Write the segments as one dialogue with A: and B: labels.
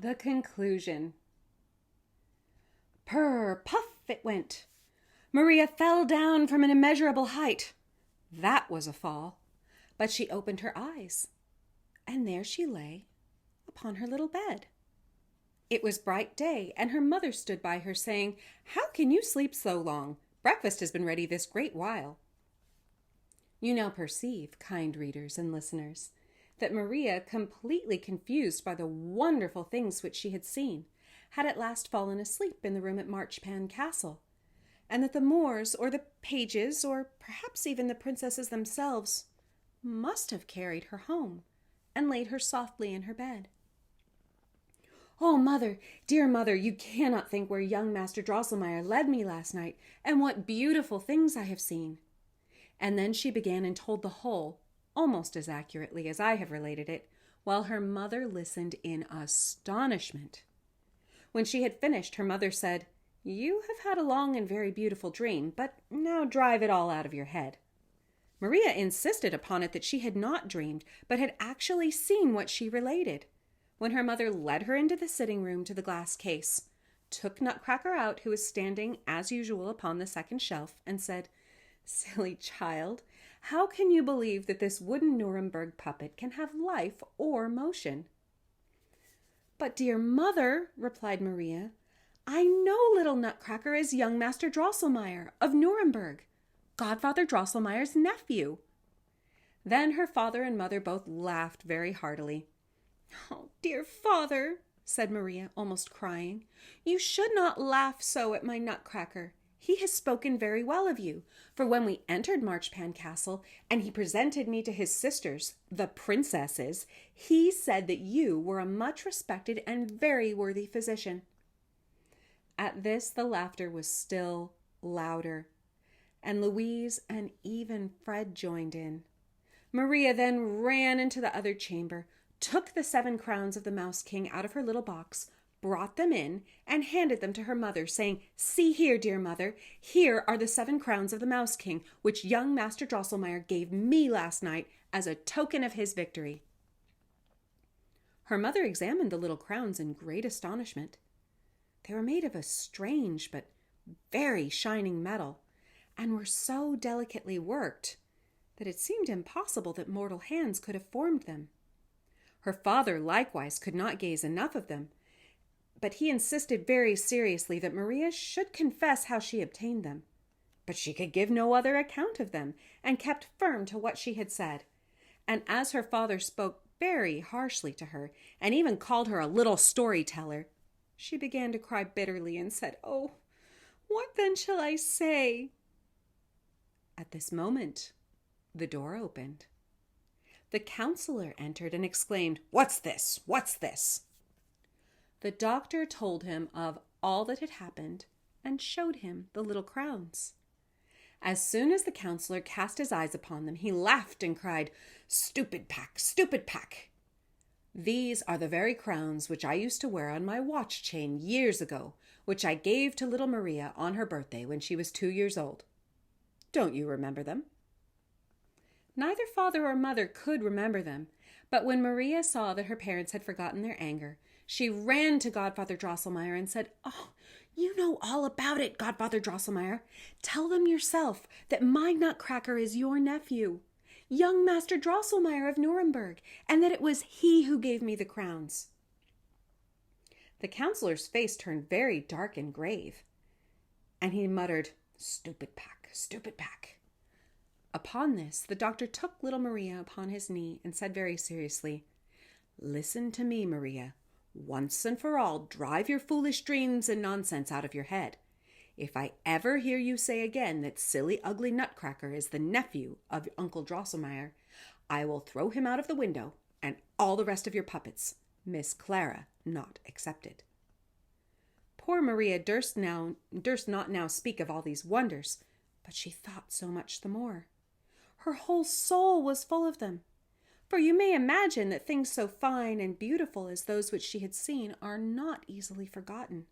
A: The conclusion. Purr, puff, it went. Maria fell down from an immeasurable height. That was a fall. But she opened her eyes, and there she lay upon her little bed. It was bright day, and her mother stood by her, saying, "How can you sleep so long? Breakfast has been ready this great while." You now perceive, kind readers and listeners, that Maria, completely confused by the wonderful things which she had seen, had at last fallen asleep in the room at Marchpan Castle, and that the Moors, or the pages, or perhaps even the princesses themselves, must have carried her home and laid her softly in her bed. "Oh, mother, dear mother, you cannot think where young Master Drosselmeyer led me last night, and what beautiful things I have seen." And then she began and told the whole, almost as accurately as I have related it, while her mother listened in astonishment. When she had finished, her mother said, "You have had a long and very beautiful dream, but now drive it all out of your head." Maria insisted upon it that she had not dreamed, but had actually seen what she related, when her mother led her into the sitting room to the glass case, took Nutcracker out, who was standing as usual upon the second shelf, and said, "Silly child, how can you believe that this wooden Nuremberg puppet can have life or motion?" "But, dear mother," replied Maria, "I know little Nutcracker is young Master Drosselmeyer of Nuremberg, Godfather Drosselmeyer's nephew." Then her father and mother both laughed very heartily. "Oh, dear father," said Maria, almost crying, "you should not laugh so at my Nutcracker. He has spoken very well of you, for when we entered Marchpan Castle, and he presented me to his sisters, the princesses, he said that you were a much respected and very worthy physician." At this the laughter was still louder, and Louise and even Fred joined in. Maria then ran into the other chamber, took the 7 crowns of the Mouse King out of her little box, brought them in, and handed them to her mother, saying, "See here, dear mother, here are the 7 crowns of the Mouse King, which young Master Drosselmeyer gave me last night as a token of his victory." Her mother examined the little crowns in great astonishment. They were made of a strange but very shining metal, and were so delicately worked that it seemed impossible that mortal hands could have formed them. Her father likewise could not gaze enough of them, but he insisted very seriously that Maria should confess how she obtained them. But she could give no other account of them, and kept firm to what she had said. And as her father spoke very harshly to her, and even called her a little storyteller, she began to cry bitterly and said, "Oh, what then shall I say?" At this moment, the door opened. The counselor entered and exclaimed, "What's this? What's this?" The doctor told him of all that had happened and showed him the little crowns. As soon as the counselor cast his eyes upon them, he laughed and cried, "Stupid pack, stupid pack! These are the very crowns which I used to wear on my watch chain years ago, which I gave to little Maria on her birthday when she was 2 years old. Don't you remember them?" Neither father or mother could remember them, but when Maria saw that her parents had forgotten their anger, she ran to Godfather Drosselmeyer and said, "Oh, you know all about it, Godfather Drosselmeyer. Tell them yourself that my Nutcracker is your nephew, young Master Drosselmeyer of Nuremberg, and that it was he who gave me the crowns." The counselor's face turned very dark and grave, and he muttered, "Stupid pack, stupid pack." Upon this, the doctor took little Maria upon his knee and said very seriously, "Listen to me, Maria. Once and for all, drive your foolish dreams and nonsense out of your head. If I ever hear you say again that silly, ugly Nutcracker is the nephew of Uncle Drosselmeyer, I will throw him out of the window, and all the rest of your puppets, Miss Clara not excepted." Poor Maria durst not now speak of all these wonders, but she thought so much the more. Her whole soul was full of them, for you may imagine that things so fine and beautiful as those which she had seen are not easily forgotten.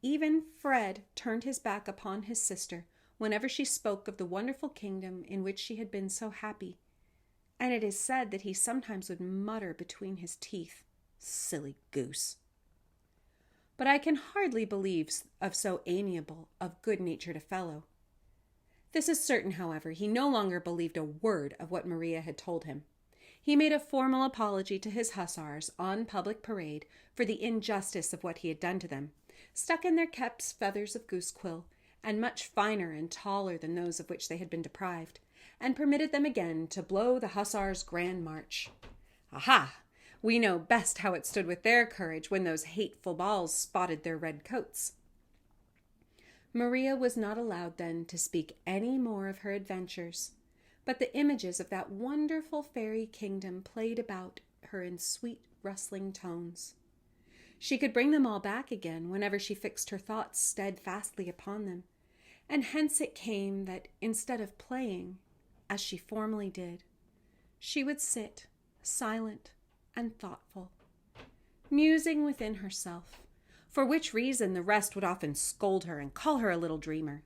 A: Even Fred turned his back upon his sister whenever she spoke of the wonderful kingdom in which she had been so happy, and it is said that he sometimes would mutter between his teeth, "Silly goose! but I can hardly believe of so amiable, of good-natured a fellow. This is certain, however, he no longer believed a word of what Maria had told him. He made a formal apology to his hussars on public parade for the injustice of what he had done to them, stuck in their caps feathers of goosequill, and much finer and taller than those of which they had been deprived, and permitted them again to blow the hussars' grand march. Aha! We know best how it stood with their courage when those hateful balls spotted their red coats. Maria was not allowed then to speak any more of her adventures, but the images of that wonderful fairy kingdom played about her in sweet, rustling tones. She could bring them all back again whenever she fixed her thoughts steadfastly upon them, and hence it came that instead of playing, as she formerly did, she would sit silent and thoughtful, musing within herself, for which reason the rest would often scold her and call her a little dreamer.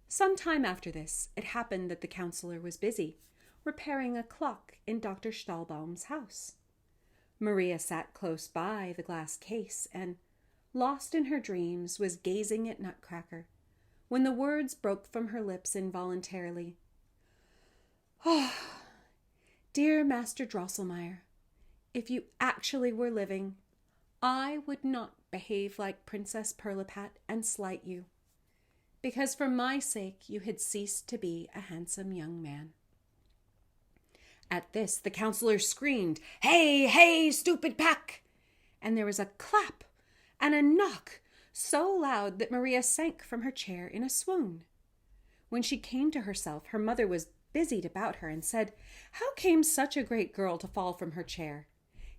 A: Some time after this, it happened that the counselor was busy, repairing a clock in Dr. Stahlbaum's house. Maria sat close by the glass case and, lost in her dreams, was gazing at Nutcracker, when the words broke from her lips involuntarily. "Oh, dear Master Drosselmeyer, if you actually were living, I would not behave like Princess Pirlipat and slight you, because for my sake you had ceased to be a handsome young man." At this the counselor screamed, "Hey, hey, stupid pack!" And there was a clap and a knock so loud that Maria sank from her chair in a swoon. When she came to herself, her mother was busied about her and said, "How came such a great girl to fall from her chair?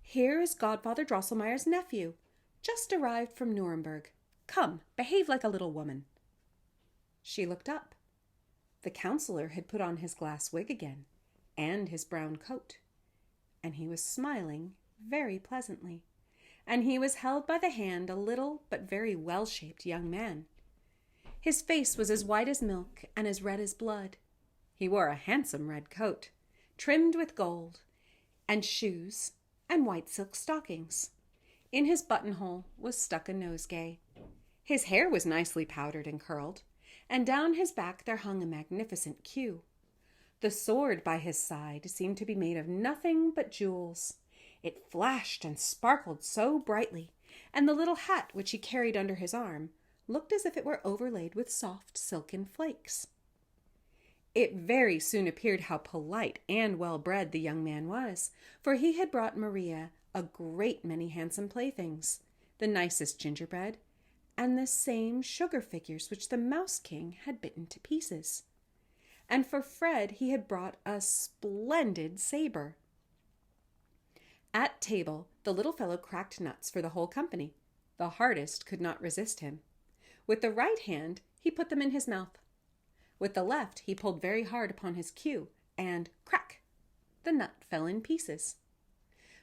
A: Here is Godfather Drosselmeyer's nephew, just arrived from Nuremberg. Come, behave like a little woman." She looked up. The counselor had put on his glass wig again, and his brown coat, and he was smiling very pleasantly, and he was held by the hand a little but very well-shaped young man. His face was as white as milk and as red as blood. He wore a handsome red coat, trimmed with gold, and shoes, and white silk stockings. In his buttonhole was stuck a nosegay. His hair was nicely powdered and curled, and down his back there hung a magnificent queue. The sword by his side seemed to be made of nothing but jewels. It flashed and sparkled so brightly, and the little hat which he carried under his arm looked as if it were overlaid with soft silken flakes. It very soon appeared how polite and well-bred the young man was, for he had brought Maria a great many handsome playthings, the nicest gingerbread, and the same sugar figures which the Mouse King had bitten to pieces. And for Fred he had brought a splendid saber. At table the little fellow cracked nuts for the whole company. The hardest could not resist him. With the right hand he put them in his mouth. With the left he pulled very hard upon his cue, and crack! The nut fell in pieces.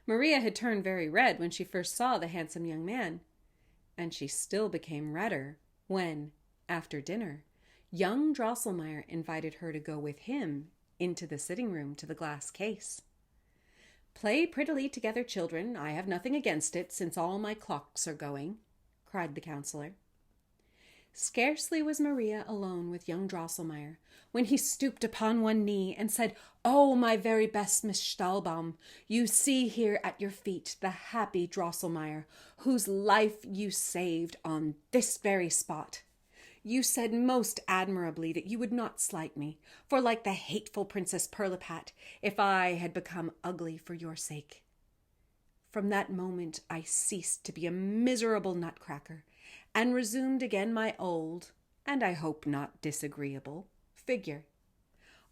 A: Maria had turned very red when she first saw the handsome young man, and she still became redder when, after dinner, young Drosselmeyer invited her to go with him into the sitting room to the glass case. "Play prettily together, children. I have nothing against it, since all my clocks are going," cried the counselor. Scarcely was Maria alone with young Drosselmeyer when he stooped upon one knee and said, "Oh, my very best Miss Stahlbaum, you see here at your feet the happy Drosselmeyer, whose life you saved on this very spot. You said most admirably that you would not slight me, for like the hateful Princess Pirlipat, if I had become ugly for your sake. From that moment I ceased to be a miserable Nutcracker, and resumed again my old, and I hope not disagreeable, figure.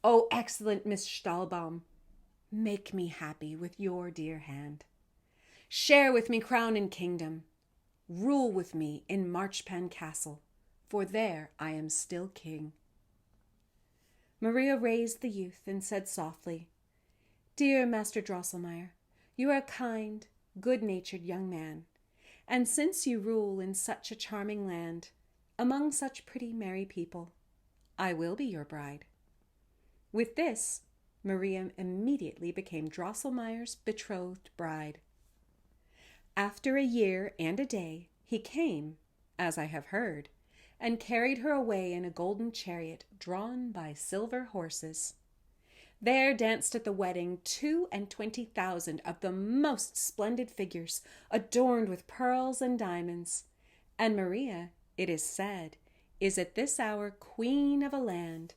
A: Oh, excellent Miss Stahlbaum, make me happy with your dear hand. Share with me crown and kingdom. Rule with me in Marchpan Castle, for there I am still king." Maria raised the youth and said softly, "Dear Master Drosselmeyer, you are a kind, good-natured young man, and since you rule in such a charming land, among such pretty merry people, I will be your bride." With this, Maria immediately became Drosselmeyer's betrothed bride. After a year and a day, He came, as I have heard, and carried her away in a golden chariot drawn by silver horses. There danced at the wedding 22,000 of the most splendid figures, adorned with pearls and diamonds. And Maria, it is said, is at this hour queen of a land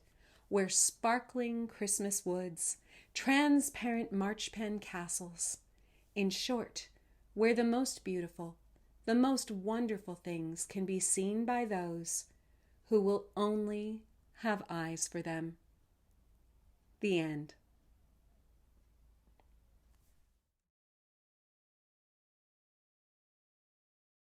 A: where sparkling Christmas woods, transparent marchpen castles, in short, where the most beautiful, the most wonderful things can be seen by those who will only have eyes for them. The end.